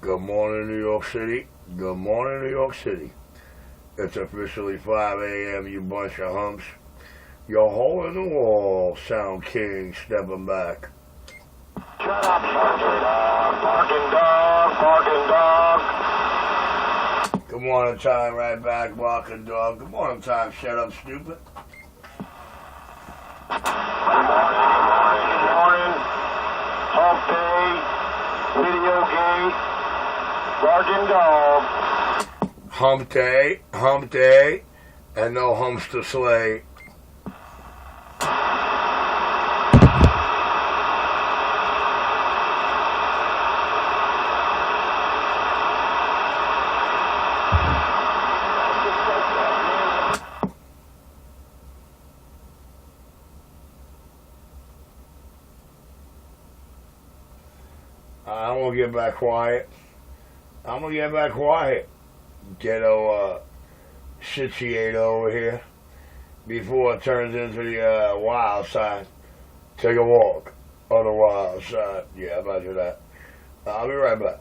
Good morning, New York City. Good morning, New York City. It's officially 5 a.m., you bunch of humps. Your hole in the wall, Sound King stepping back. Shut up, barking dog, barking dog. Good morning, time, right back, barking dog. Good morning, time, shut up, stupid. Good morning. Hump day, video gate, barking dog. Hump day, and no humps to slay. I'm gonna get back quiet. Ghetto shitiator over here before it turns into the wild side. Take a walk on the wild side. Yeah, imagine that. I'll be right back.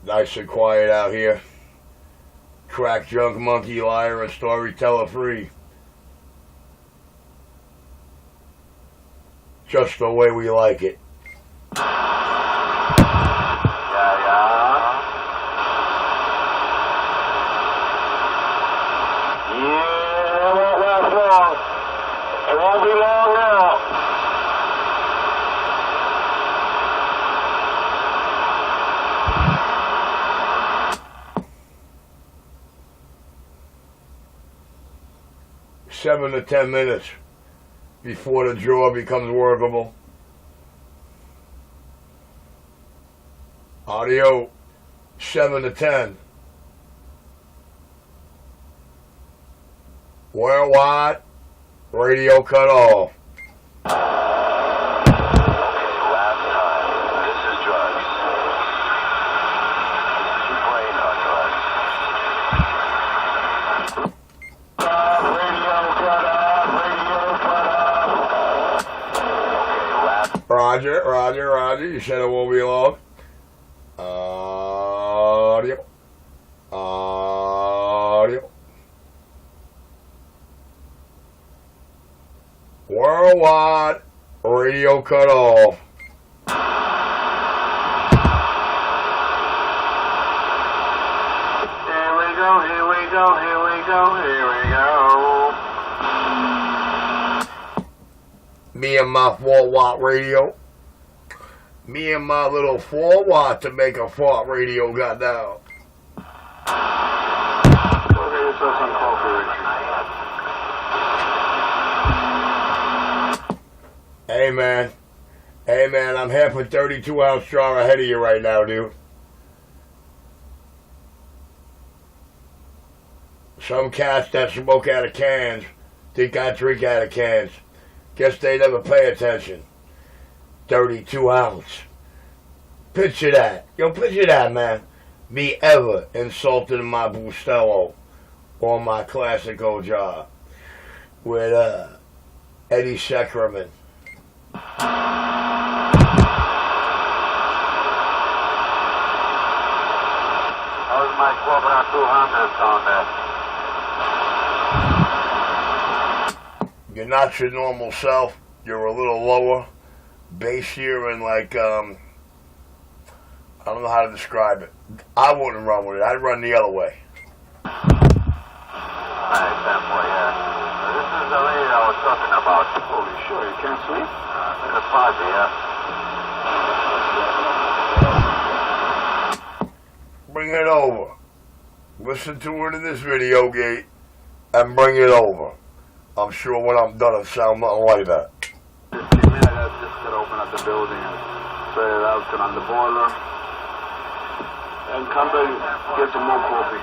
Nice and quiet out here. Crack, junk, monkey, liar, and storyteller free. Just the way we like it. It won't be long now. Seven to 10 minutes before the jaw becomes workable. Audio 7 to 10. Worldwide radio cut off. Roger. You said it won't be long. Audio. Worldwide radio cut off. Here we go. Me and my 4-watt radio. Me and my little 4-watt to make a fart radio got down. Hey, man. Hey, man, I'm half a 32-ounce strong ahead of you right now, dude. Some cats that smoke out of cans think I drink out of cans. Guess they never pay attention. 32 ounce. Picture that. Yo, picture that, man. Me ever insulting my Bustelo on my classic old job with Eddie Seckerman. How's my 12 200 on there? You're not your normal self. You're a little lower, bassier, and like, I don't know how to describe it. I wouldn't run with it. I'd run the other way. Alright, that boy, this is the lady I was talking about. Holy sure, you can't sleep? In the party, Bring it over. Listen to it in this video, Gate, and bring it over. I'm sure when I'm done, it'll sound nothing like that. Just give me, I just gotta open up the building and set it out, turn on the boiler. And come back, get some more coffee.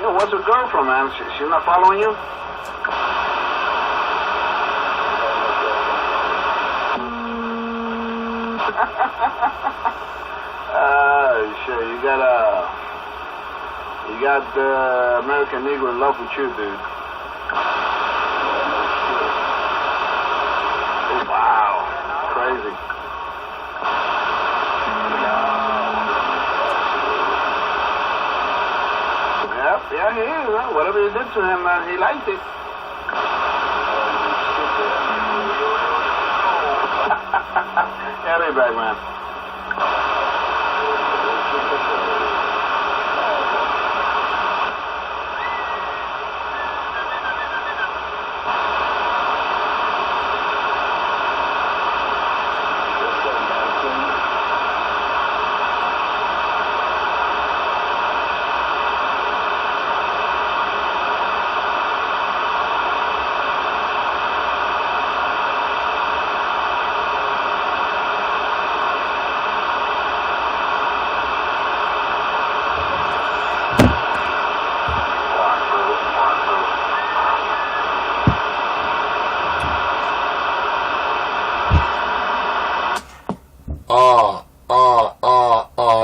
Yeah, what's her girlfriend, man? She's not following you? Sure, you got the American Negro in love with you, dude. Wow, crazy. Yep, yeah, he is. Huh? Whatever you did to him, man, he liked it. Yeah, be back, man.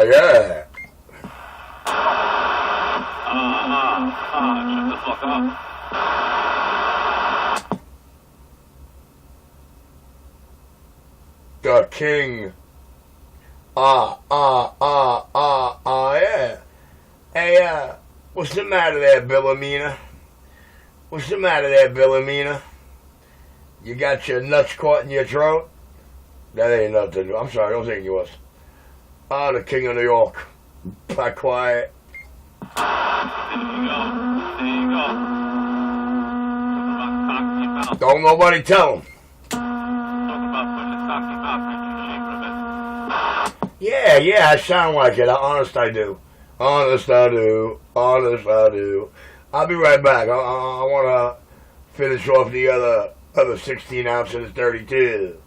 Yeah. Shut the fuck up. The king. Yeah. Hey, what's the matter there, Billamina? What's the matter there, Billamina? You got your nuts caught in your throat? That ain't nothing. I'm sorry, don't think you was. The king of New York. Be quiet. There you go. Don't nobody tell him. Yeah, I sound like it. Honest I do. Honest I do. I'll be right back. I want to finish off the other 16 ounces 32.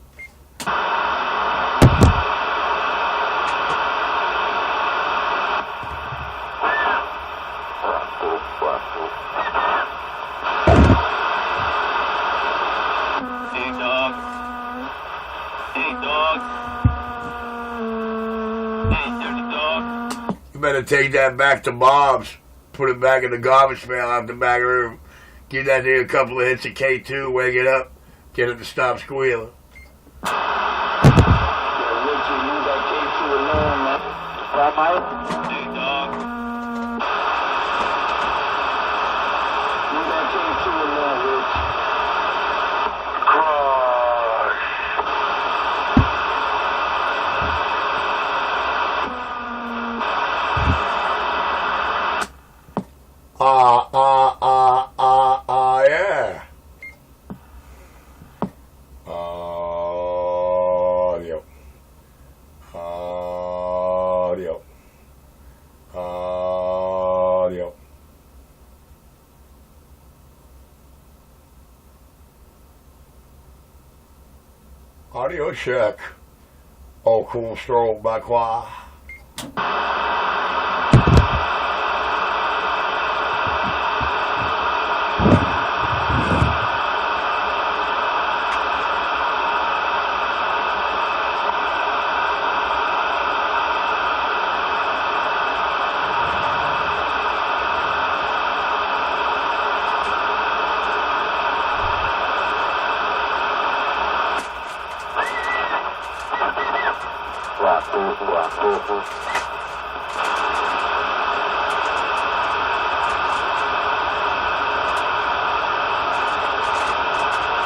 You better take that back to Bob's. Put it back in the garbage pail out the back room. Give that thing a couple of hits of K2, wake it up, get it to stop squealing. Yeah. Audio. Audio check. Oh, cool stroke by Qua.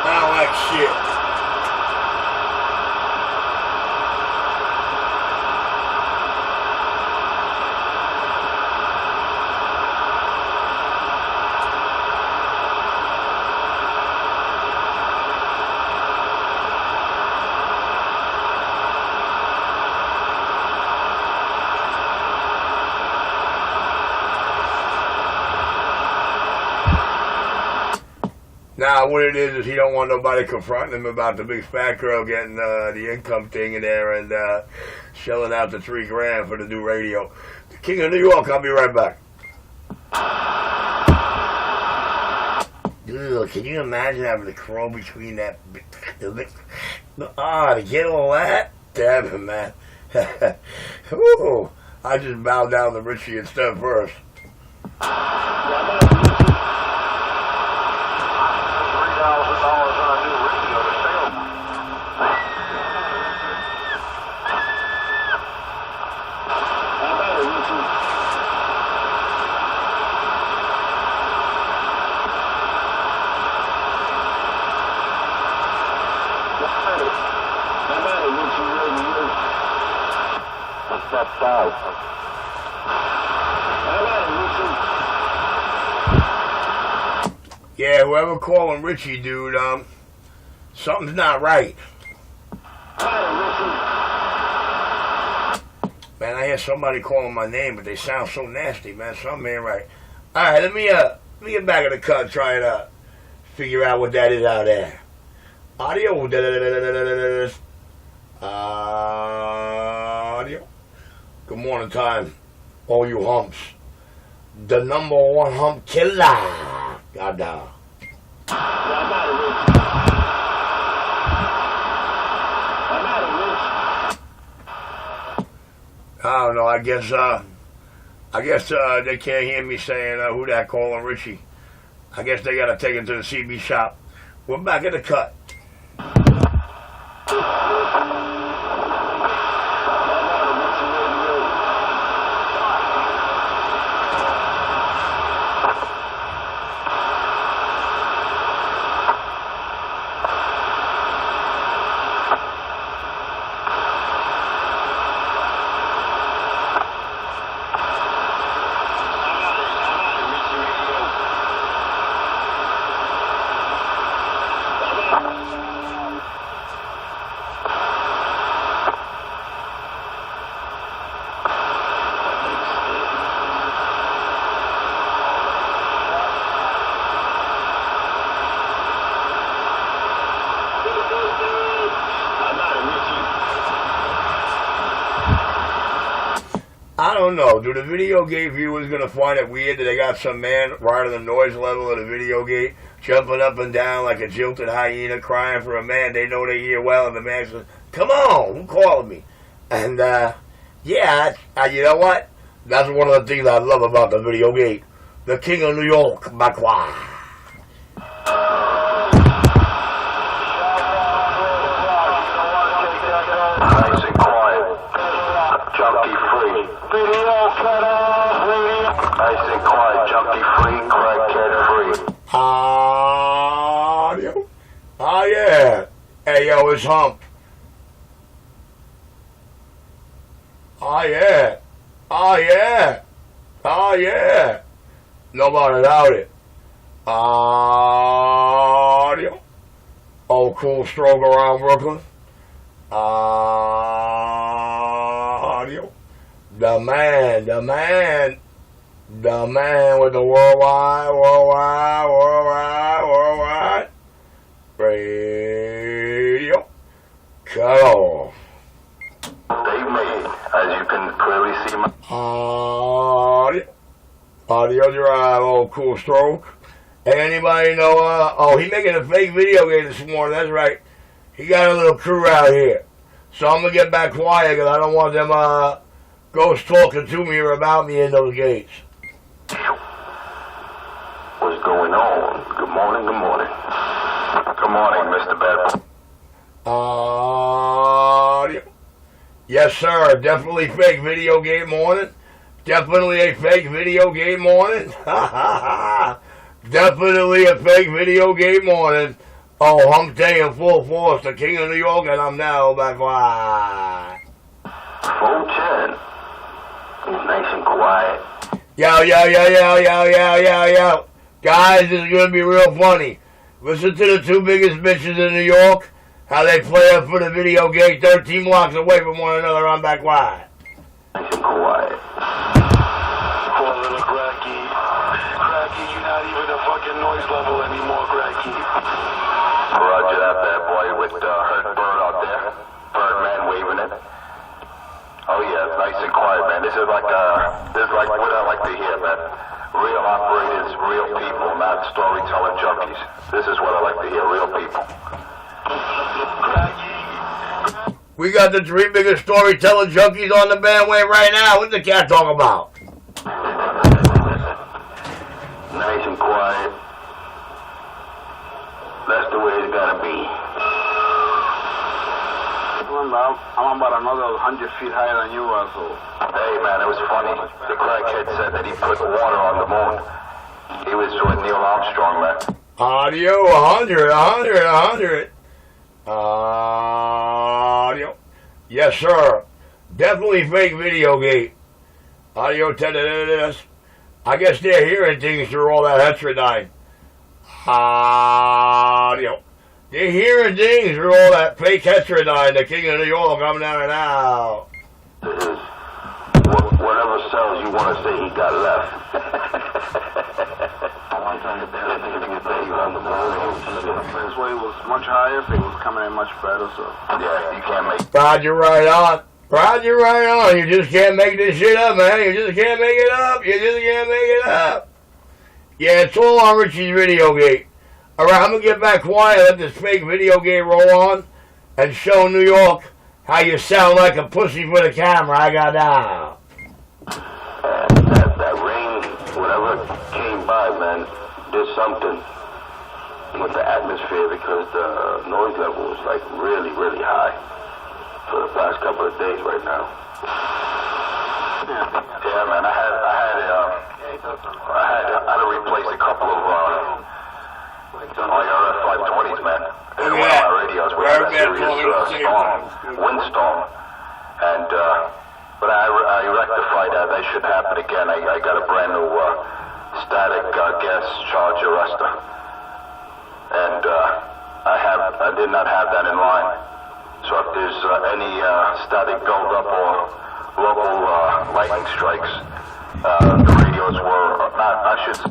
Sound like shit. Now, what it is he don't want nobody confronting him about the big fat girl getting the income thing in there and shelling out the $3 grand for the new radio. The King of New York, I'll be right back. Dude, can you imagine having to crawl between that? To get all that? Damn it, man. Ooh, I just bowed down to Richie instead first. Yeah, whoever calling Richie, dude, something's not right. Man, I hear somebody calling my name, but they sound so nasty, man. Something ain't right. All right, let me get back in the cut and try and figure out what that is out there. Audio. Audio. Good morning time, all you humps. The #1 hump killer. Goddamn. I don't know. I guess they can't hear me saying who that calling Richie. I guess they gotta take him to the CB shop. We're back in the cut. I don't know. Do the video gate viewers going to find it weird that they got some man right on the noise level of the video gate, jumping up and down like a jilted hyena, crying for a man they know they hear well, and the man says, "Come on, who calling me?" And, yeah, you know what? That's one of the things I love about the video gate. The King of New York, Macqua. Nice and quiet. Junkie free. Video cut off. Radio. Nice and quiet. Junkie free. Crackhead free. Audio. Oh, yeah. Hey, yo, it's Hump. Oh, yeah. Oh, yeah. Oh, yeah. Nobody doubt it. Audio. Oh, cool stroke around Brooklyn. Audio. The man with the worldwide radio. Audio drive, oh, cool stroke. Hey, anybody know, oh, he making a fake video game this morning, that's right. He got a little crew out here. So I'm going to get back quiet because I don't want them, ghosts talking to me or about me in those gates. What's going on? Good morning, good morning. Good morning, Mr. Bad. Audio. Yes, sir, definitely fake video game morning. Definitely a fake video game morning. Definitely a fake video game morning. Oh, hump day in full force, the king of New York, and I'm now back live. 410. Nice and quiet. Yo. Guys, this is going to be real funny. Listen to the two biggest bitches in New York, how they play up for the video game 13 blocks away from one another. I'm back live. Nice and quiet. Poor little Cracky. Cracky, you're not even a fucking noise level anymore, Cracky. Roger that bad boy with hurt bird out there. Birdman waving it. Oh yeah, nice and quiet, man. This is like what I like to hear, man. Real operators, real people, not storytelling junkies. This is what I like to hear, real people. We got the three biggest storytelling junkies on the bandwagon right now. What's the cat talking about? Nice and quiet. That's the way it's gotta be. I'm about another 100 feet higher than you are, so. Hey man, it was funny. The crackhead said that he put water on the moon. He was with Neil Armstrong, man. Audio 100. Audio. Yes, sir. Definitely fake video gate. Audio 10. I guess they're hearing things through all that heterodyne. Audio. They're hearing things through all that fake heterodyne, the king of New York, coming down and out. Whatever cells you want to say he got left. This way was much higher, so it was coming in much better, so. Yeah, you can't make. Roger right on. Roger right on. You just can't make this shit up, man. You just can't make it up. Yeah, it's all on Richie's video gate. Alright, I'm going to get back quiet, let this fake video game roll on, and show New York how you sound like a pussy for the camera. I got down. That rain, whatever came by, man, did something with the atmosphere because the noise level was like really, really high for the past couple of days right now. Yeah, man, I had to replace a couple of IRF 520s, man. And one of my radios we had a serious windstorm, and but I rectified that. That should happen again. I got a brand new static gas charge arrestor, and I did not have that in line. So if there's any static buildup or local lightning strikes, the radios were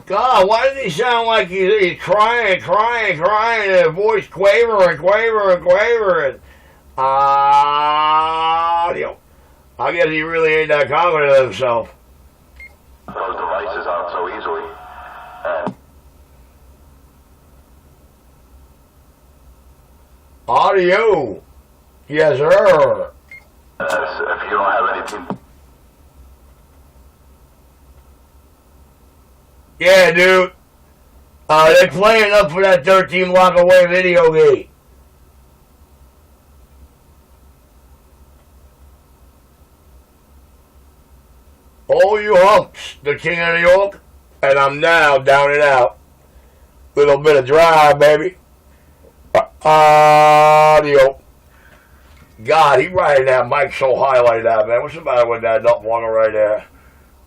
God, why does he sound like he's crying, and voice quavering? Audio. I guess he really ain't that confident of himself. Those devices out so easily. Audio. Yes, sir. If you don't have anything. Yeah, dude. They're playing up for that 13 block away video gate. All you humps, the king of New York, and I'm now down and out. Little bit of drive, baby. Audio. God, he riding that mic so high like that, man. What's the matter with that nut walker right there?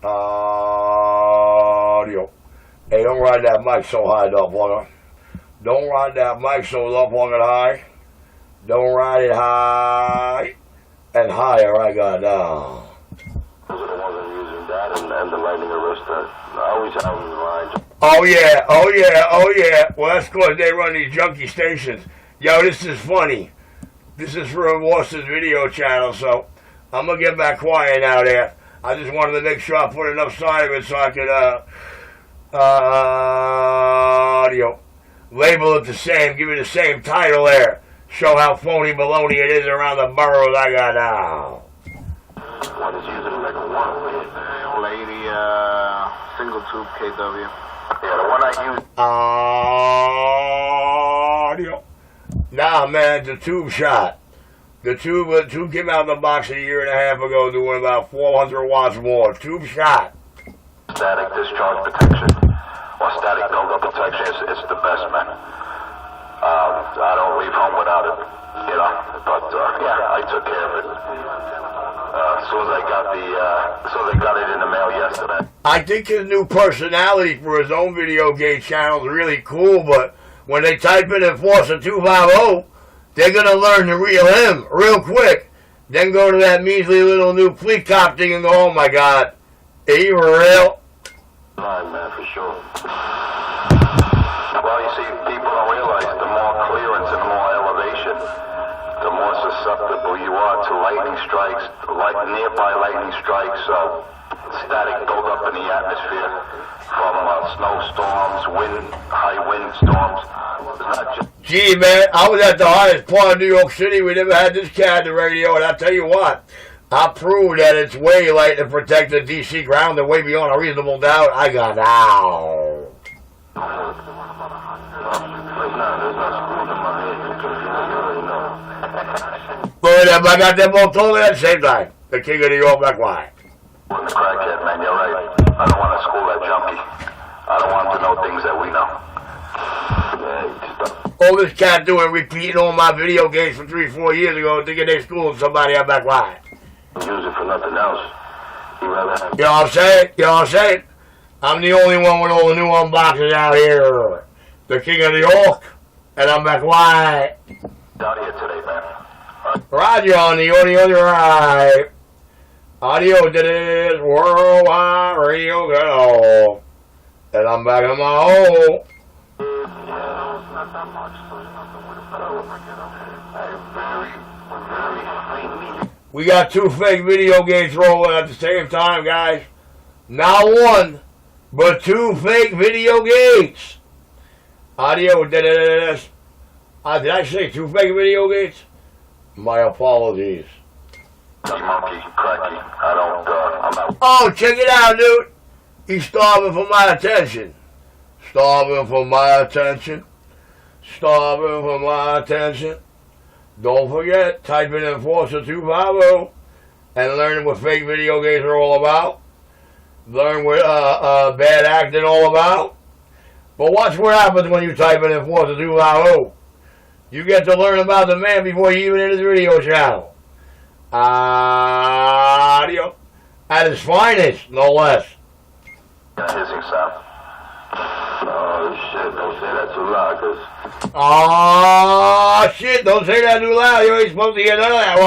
Audio. Hey, don't ride that mic so high, nut walker. Don't ride that mic so nut walker high. Don't ride it high and higher. I got down. Those are the ones I'm using, that and the lightning arrestor. I always have them in line. Oh yeah. Well, that's because they run these junkie stations. Yo, this is funny. This is from Boston's video channel, so I'm going to get back quiet now there. I just wanted to make sure I put enough side of it so I could, label it the same, give it the same title there. Show how phony baloney it is around the boroughs I got now. What is usually like a one-way? Old 80, single tube KW. Yeah, the one I use. Nah, man, the tube shot. The tube came out of the box a year and a half ago doing about 400 watts more. Tube shot. Static discharge protection or static buildup protection is the best, man. I don't leave home without it, you know. But yeah, I took care of it. As soon as I got it in the mail yesterday. I think his new personality for his own video game channel is really cool, but when they type in Enforcer 250, they're going to learn the real him real quick. Then go to that measly little new fleet cop thing and go, oh my God, are you real? Right, man, for sure. Well, you see, people don't realize the more clearance and the more elevation, the more susceptible you are to lightning strikes, like nearby lightning strikes, static buildup in the atmosphere from snowstorms, high wind storms. It's not just. Gee, man, I was at the highest part of New York City. We never had this cat on the radio, and I'll tell you what, I proved that it's way light to protect the D.C. ground and way beyond a reasonable doubt. I got out. But I got them all totally at the same time. The king of New York, Black White. The crackhead, man, you're right. I don't want to school that junkie. I don't want him to know things that we know. All this cat doing, repeating all my video games from 3-4 years ago, thinking they schooled somebody at Black White. Use it for nothing else. You know what I'm saying? You know what I'm saying? I'm the only one with all the new unboxes out here. The king of New York, and I'm Black White. Out here today, man. Roger on the audio right. Audio did it, worldwide radio go. And I'm back in my hole. We got 2 fake video games rolling at the same time, guys. Not 1, but 2 fake video games. Audio did it. Did I say 2 fake video games? My apologies. Monkey, cracky. I'm not. Oh, check it out, dude. He's starving for my attention. Starving for my attention. Starving for my attention. Don't forget, type in Enforcer 250 and learn what fake video games are all about. Learn what bad acting all about. But watch what happens when you type in Enforcer 250. You get to learn about the man before you even enter his video channel. Audio. At his finest, no less. Hissing sound. Oh, shit. Don't say that too loud, cause. Oh, shit. Don't say that too loud. You ain't supposed to hear none of that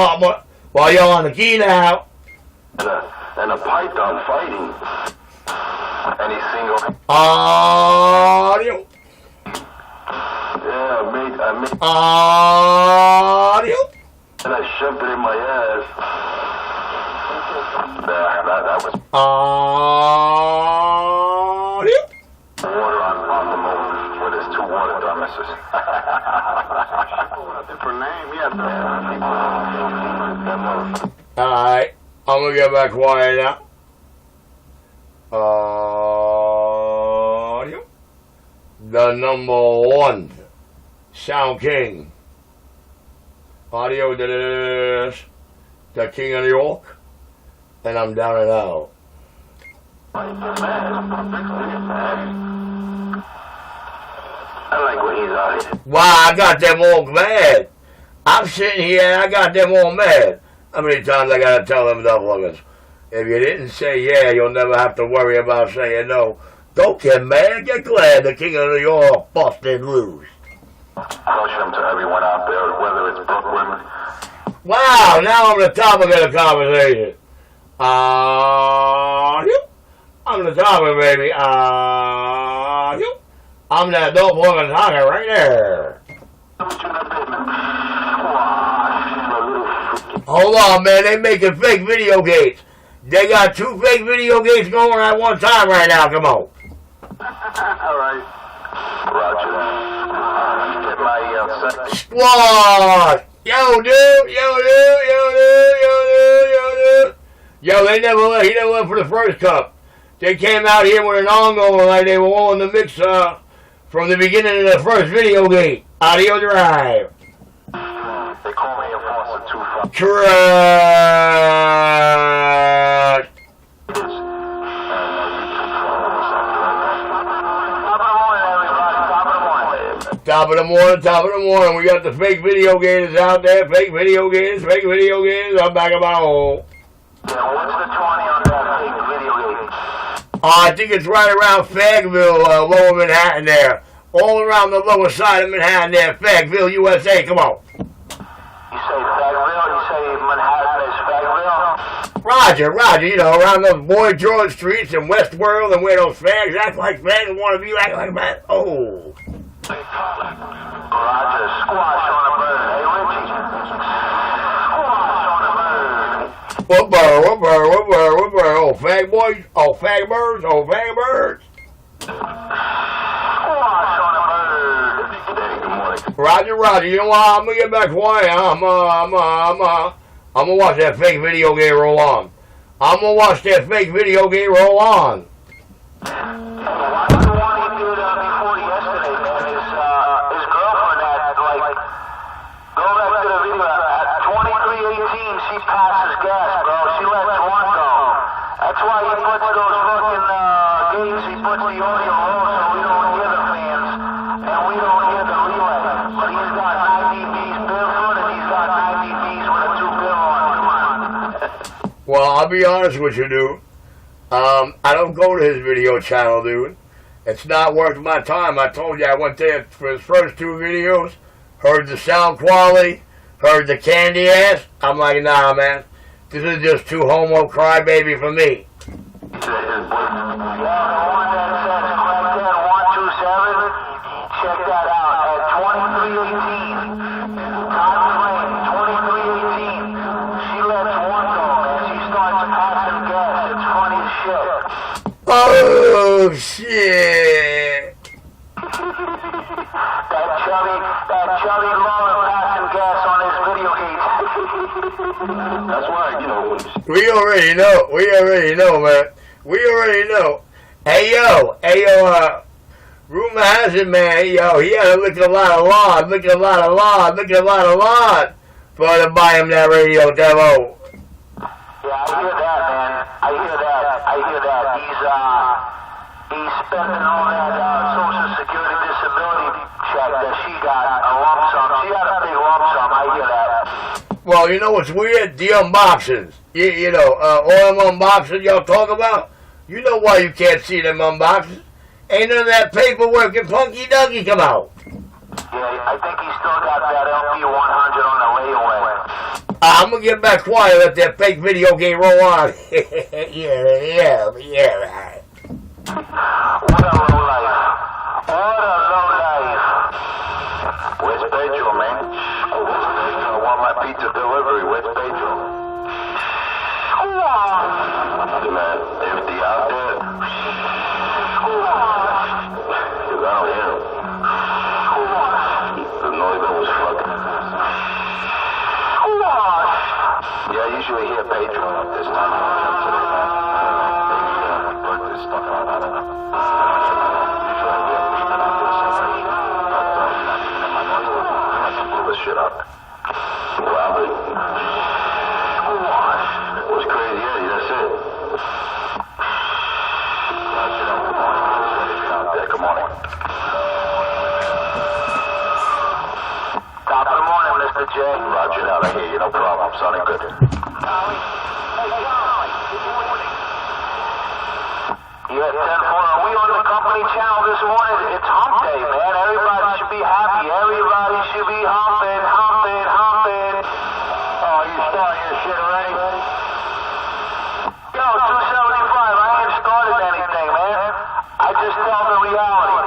while you're on the key now. And a python fighting. Any single. Audio. Yeah, I made. Audio. And I shoved it in my ass. That was. Audio. Water on the moon with his 2 water thermoses. Different name, yeah. Alright, I'm gonna get back quiet now. Audio. The number 1 Sound King. Audio this. The king of New York. And I'm down and out. I like when he's out here. Wow, I got them all mad. I'm sitting here and I got them all mad. How many times I gotta tell them double-uggers? If you didn't say yeah, you'll never have to worry about saying no. Don't get mad, get glad the king of New York busted loose. Caution them to everyone out there, whether it's Brooklyn. Wow, now I'm the topic of the conversation. I'm the topic, baby. I'm that dope looking talker right there. Hold on, man. They making fake video games. They got 2 fake video games going at one time right now. Come on. All right. Roger. Get my second. Squad. Yo, dude. Yo, he never left for the first cup. They came out here with an arm going like they were all in the mix from the beginning of the first video game. Audio Drive. They call me Enforcer 25. Correct. Top of the morning. We got the fake video games out there. Fake video games. I'm back in my hole. Yeah, what's the 20 on that fake video game? I think it's right around Fayetteville, lower Manhattan there. All around the lower side of Manhattan there. Fayetteville, USA. Come on. You say Fayetteville? You say Manhattan is Fayetteville? Roger, you know, around those Boy George streets and Westworld and where those fags act like fags and want to be like that. Oh. Roger, squash on a bird. Hey, Richie. Squash on a bird. What bird? Oh, fag boys? Oh, fag birds? Squash on a bird. Roger. You know what? I'm going to get back quiet. I'm going to watch that fake video game roll on. What's the one he did before yesterday, man? His girlfriend had, like, go back to the video, at 23:18, she passes gas, bro. She lets one go. That's why he puts those fucking gates, he puts the audio low so we don't hear the fans, and we don't hear the relay. But he's got 90 Bs barefoot, and he's got 90 Bs with a 2-bill on. Come on. Well, I'll be honest with you, dude. I don't go to his video channel, dude. It's not worth my time. I told you I went there for his first 2 videos, heard the sound quality, heard the candy ass. I'm like, nah, man. This is just too homo crybaby for me. Yeah, the one that says Crackhead 127, check that out at 23:18. Time frame 23:18. She lets one go, man. She starts passing gas. It's funny as shit. Oh, shit. that chubby Lauren passing gas on his video game. That's why, you know. We already know, man. We already know. Hey, yo, rumor has it, man, yo, he had to look at a lot of lawn for her to buy him that radio demo. Yeah, I hear that, man. I hear that. He's spending all that Social Security disability check that she got, a lump sum. She had a big lump sum. I hear that. Well, you know what's weird? The unboxings. You know, all them unboxings y'all talk about, you know why you can't see them unboxings? Ain't none of that paperwork and punky duggy come out. Yeah, I think he still got that LP 100 on the layaway. I'm gonna get back quiet, let that fake video game roll on. yeah. What a low life. Where's Pedro, man? I want my pizza delivery. Where's Pedro? Man, empty out there. Because I don't hear him. The noise that was fucking. Yeah, I usually hear Pedro at this time. Put this stuff on. I don't know. Blow this shit up. Rob it. It was crazy, Eddie, that's it. Good morning. Top of the morning, Mr. J. Roger that, I hear you, no problem. Sounding good. Yeah, 10-4. Are we on the company channel this morning? It's hump day, man. Everybody should be happy. Everybody should be humping. Oh, you starting your shit already? Yo, 275, I ain't started anything, man. I just tell the reality.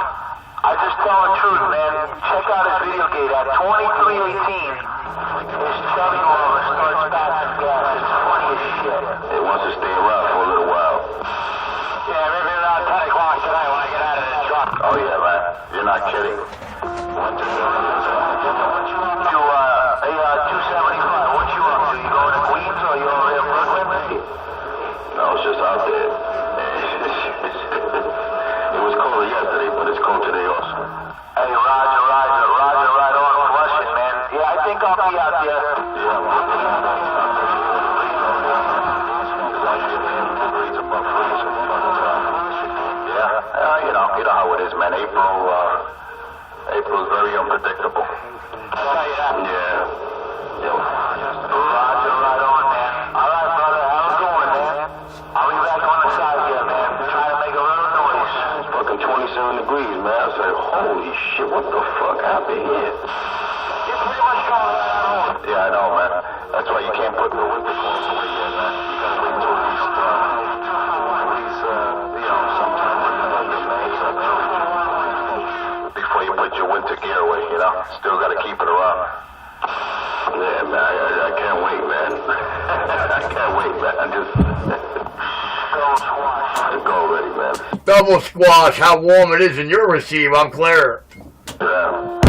I just tell the truth, man. Check out his video gate at 23:18. His chubby lover starts passing gas. It's funny as shit. It wants to stay around for a little while. Yeah, maybe around 10 o'clock tonight when I get out of this truck. Oh yeah, man. You're not kidding. Hey, 275, what you up to? You going to Queens or you over here in Brooklyn? No, it's just out there. It was colder yesterday, but it's cold today also. Hey, Roger, right on, Flushing, man. Yeah, I think I'll be out there. Yeah, you know how it is, man. April's very unpredictable. Yeah. Roger, right on, man. All right, brother, how's it going, man? I'll be back on the side here, man. Trying to make a little noise. It's fucking 27 degrees, man. I said, holy shit, what the fuck happened here? You're pretty much going right on. Yeah, I know, man. That's why you can't put the winter clothes away yet, man. You gotta wait till at least, sometime when the weather makes up before you put your winter gear away, you know? Still gotta keep it around. Yeah, man, I can't wait, man. I can't wait, man. Just go already, man. Double squash, how warm it is in your receive, I'm clear. Yeah.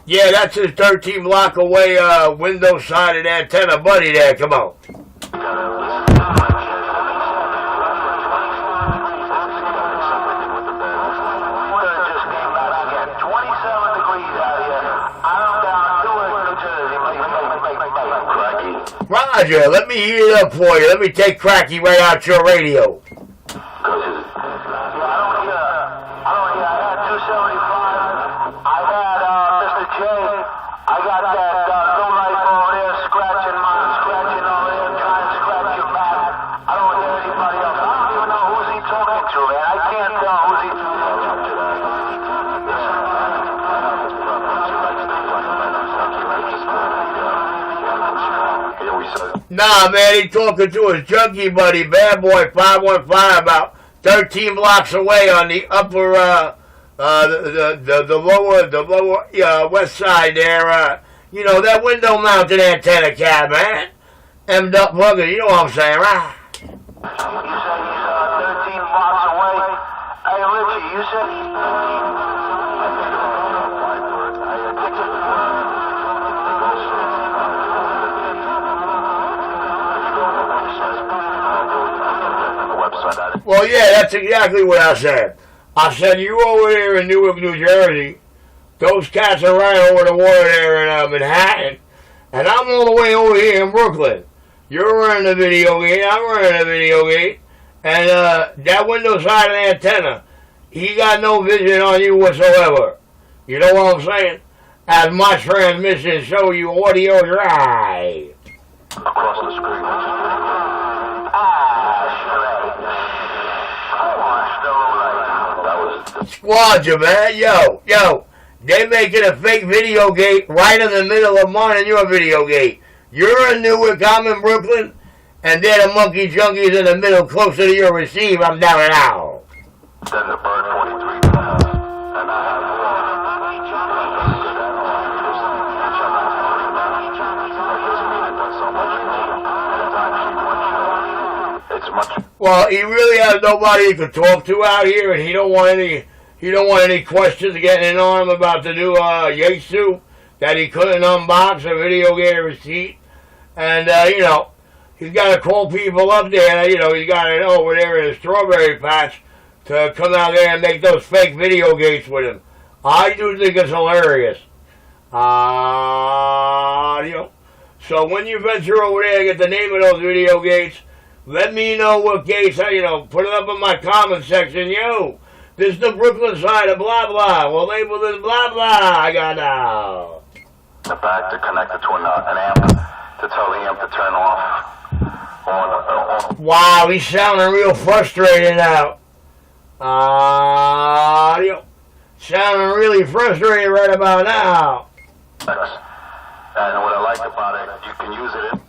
Yeah, that's his 13 block away window sided antenna buddy there, come on. Roger, let me heat it up for you. Let me take Cracky right out your radio. Nah, man, he talking to his junkie buddy, Bad Boy 515, about 13 blocks away on the upper, the lower west side there. You know, that window-mounted antenna cat, man. M'd up bugger, you know what I'm saying, right? You say he's 13 blocks away. Hey, Richie, you said Well, yeah, that's exactly what I said. I said, you over there in Newark, New Jersey, those cats are right over the water there in Manhattan, and I'm all the way over here in Brooklyn. You're running a video gate, I'm running a video gate, and that window side of the antenna, he got no vision on you whatsoever. You know what I'm saying? As my transmission show you audio's right. Across the screen. Squadron, man. Yo. They making a fake video gate right in the middle of mine and your video gate. You're in Newark, I'm in Brooklyn, and they're the monkey junkies in the middle closer to your receive. I'm down and out. Then the bird 43 to the house. And I have it's much. Well, he really has nobody he could talk to out here, and he don't want any questions getting in on him about the new Yaesu that he couldn't unbox a video game receipt. And, he's got to call people up there, he's got it over there in the strawberry patch to come out there and make those fake video gates with him. I do think it's hilarious. So when you venture over there and get the name of those video gates, let me know what gates, put it up in my comment section. This is the Brooklyn side of blah blah. We'll label this blah blah. I got now. The back to connect it to an amp to tell the amp to turn off. On. Wow, he's sounding real frustrated now. Sounding really frustrated right about now. And what I like about it, you can use it in.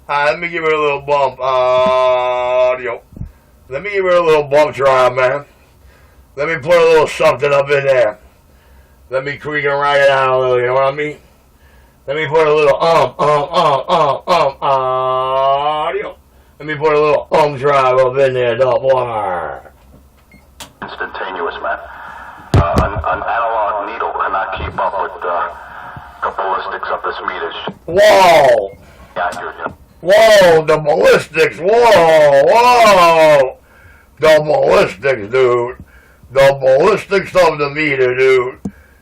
Let me give it a little bump. Audio. Let me give it a little bump drive, man. Let me put a little something up in there. Let me creak and rag it out a little, you know what I mean? Let me put a little audio. Let me put a little drive up in there, double R. Instantaneous, man. An analog needle cannot keep up with the ballistics of this meters. Whoa! Accurate. Whoa, the ballistics, whoa! The ballistics, dude. The ballistics of the meter, dude.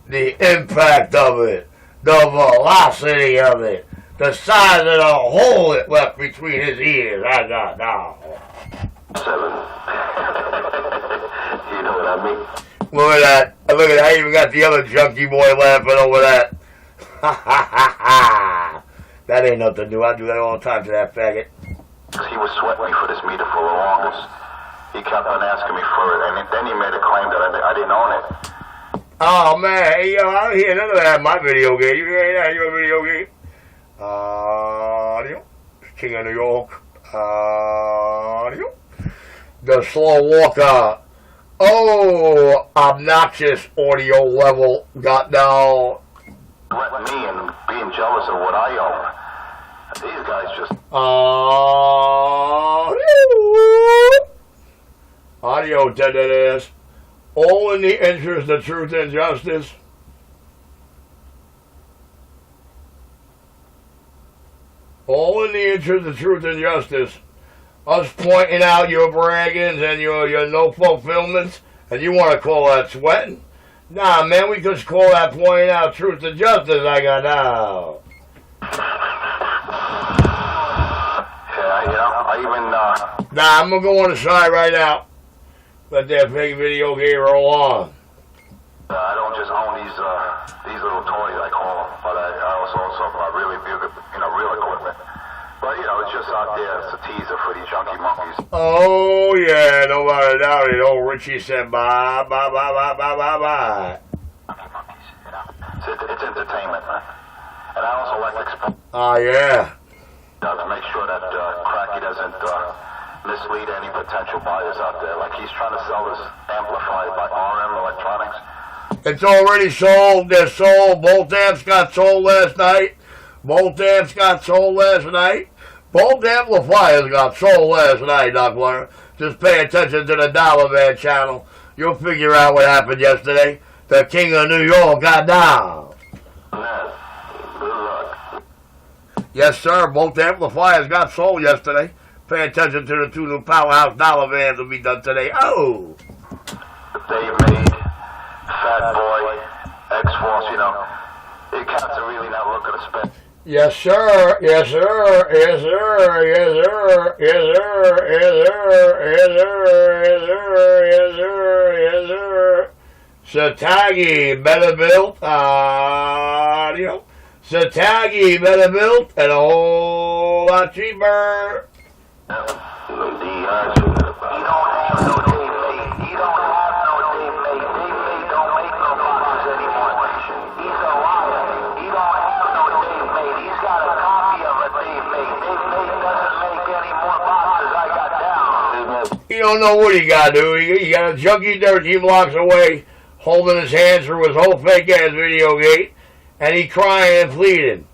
The impact of it. The velocity of it. The size of the hole it left between his ears. I got now. 7. You know what I mean? Look at that. Look at that. I even got the other junkie boy laughing over that. Ha ha ha ha. That ain't nothing to do. I do that all the time to that faggot. He was sweating me for this meter for the longest. He kept on asking me for it, and then he made a claim that I didn't own it. Oh, man. Hey, yo, I don't hear none of that in my video game. You hear that in your video game? Audio. King of New York. Audio. The slow walker. Oh, obnoxious audio level got down. Letting me and being jealous of what I own. These guys just... Audio dead ass. All in the interest of truth and justice. All in the interest of truth and justice. Us pointing out your braggings and your no fulfillments, and you want to call that sweating? Nah, man, we just call that pointing out truth and justice. I got now. Yeah, you know, I even... Nah, I'm gonna go on the side right now. Let that fake video game roll on. I don't just own these little toys, I call them, but I also really big, real equipment. But, it's just out there. It's a teaser for these junkie monkeys. Oh, yeah, nobody doubt it. Old Richie said bye, bye, bye, bye, bye, bye, bye. Junkie monkeys, It's entertainment, man. And I also like to explain... yeah. To make sure that Cracky doesn't mislead any potential buyers out there. Like he's trying to sell this amplified by RM Electronics. It's already sold. They're sold. Both amps got sold last night. Both amps got sold last night. Both amplifiers got sold last night, Doc Warner. Just pay attention to the Dollar Man channel. You'll figure out what happened yesterday. The King of New York got down. Man, good luck. Yes, sir. Both amplifiers got sold yesterday. Pay attention to the 2 new Powerhouse Dollar Vans will be done today. Oh! Dave made, Fat Boy, X-Force, the cats are really not looking to spend. Yes, sir. Yes, sir. Yes, sir. Yes, sir. Yes, sir. Yes, sir. Yes, sir. Yes, sir. Satagi, better built. Satagi, better built and a whole lot cheaper. He don't have no Dave May. He don't have no Dave May. Dave May don't make no boxes anymore. He's a liar. He don't have no Dave May. He's got a copy of a Dave May. Dave May doesn't make any more boxes. I got down. You don't know what he got, dude. He got a junkie 13 blocks away, holding his hands through his whole fake-ass video game, and he crying and pleading,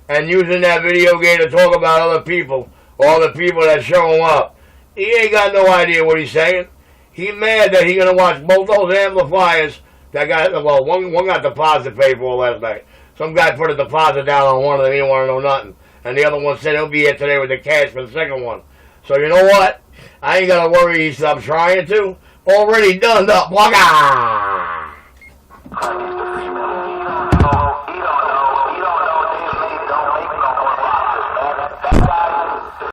and using that video game to talk about other people. All the people that show him up. He ain't got no idea what he's saying. He mad that he gonna watch both those amplifiers that got, well, one got deposit paid for last night. Some guy put a deposit down on one of them, he didn't want to know nothing. And the other one said he'll be here today with the cash for the second one. So you know what? I ain't gotta worry, I'm trying to. Already done up. Waka!